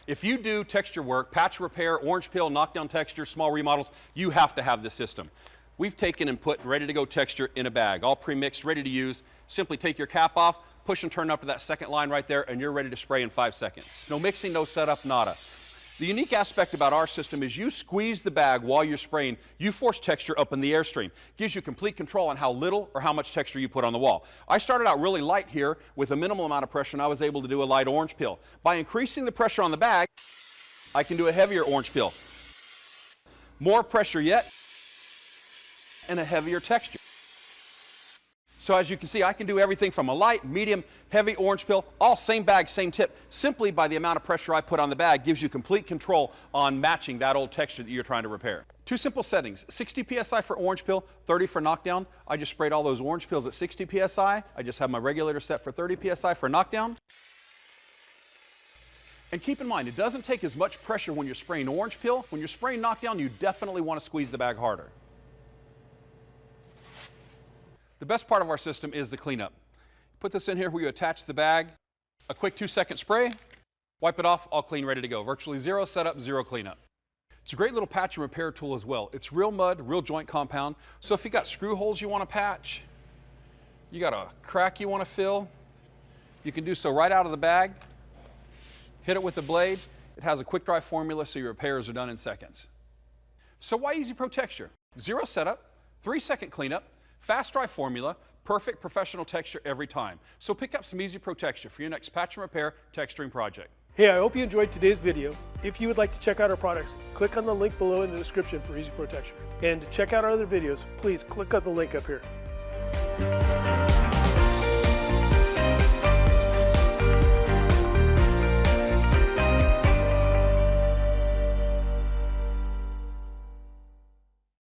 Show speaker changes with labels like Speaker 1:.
Speaker 1: If you do texture work, patch repair, orange peel, knockdown texture, small remodels, you have to have this system. We've taken and put ready to go texture in a bag, all pre-mixed, ready to use. Simply take your cap off, push and turn up to that second line right there, and you're ready to spray in 5 seconds. No mixing, no setup, nada. The unique aspect about our system is you squeeze the bag while you're spraying, you force texture up in the airstream. Gives you complete control on how little or how much texture you put on the wall. I started out really light here with a minimal amount of pressure, and I was able to do a light orange peel. By increasing the pressure on the bag, I can do a heavier orange peel. More pressure yet, and a heavier texture. So as you can see, I can do everything from a light, medium, heavy orange peel, all same bag, same tip. Simply by the amount of pressure I put on the bag gives you complete control on matching that old texture that you're trying to repair. 2 simple settings, 60 PSI for orange peel, 30 for knockdown. I just sprayed all those orange peels at 60 PSI. I just have my regulator set for 30 PSI for knockdown. And keep in mind, it doesn't take as much pressure when you're spraying orange peel. When you're spraying knockdown, you definitely want to squeeze the bag harder. The best part of our system is the cleanup. Put this in here where you attach the bag, a quick 2-second spray, wipe it off, all clean, ready to go. Virtually zero setup, zero cleanup. It's a great little patch and repair tool as well. It's real mud, real joint compound. So if you got screw holes you want to patch, you got a crack you want to fill, you can do so right out of the bag. Hit it with the blade. It has a quick dry formula so your repairs are done in seconds. So why Easy Pro Texture? Zero setup, 3-second cleanup, fast dry formula, perfect professional texture every time. So pick up some Easy Pro Texture for your next patch and repair texturing project.
Speaker 2: Hey, I hope you enjoyed today's video. If you would like to check out our products, click on the link below in the description for Easy Pro Texture. And to check out our other videos, please click on the link up here.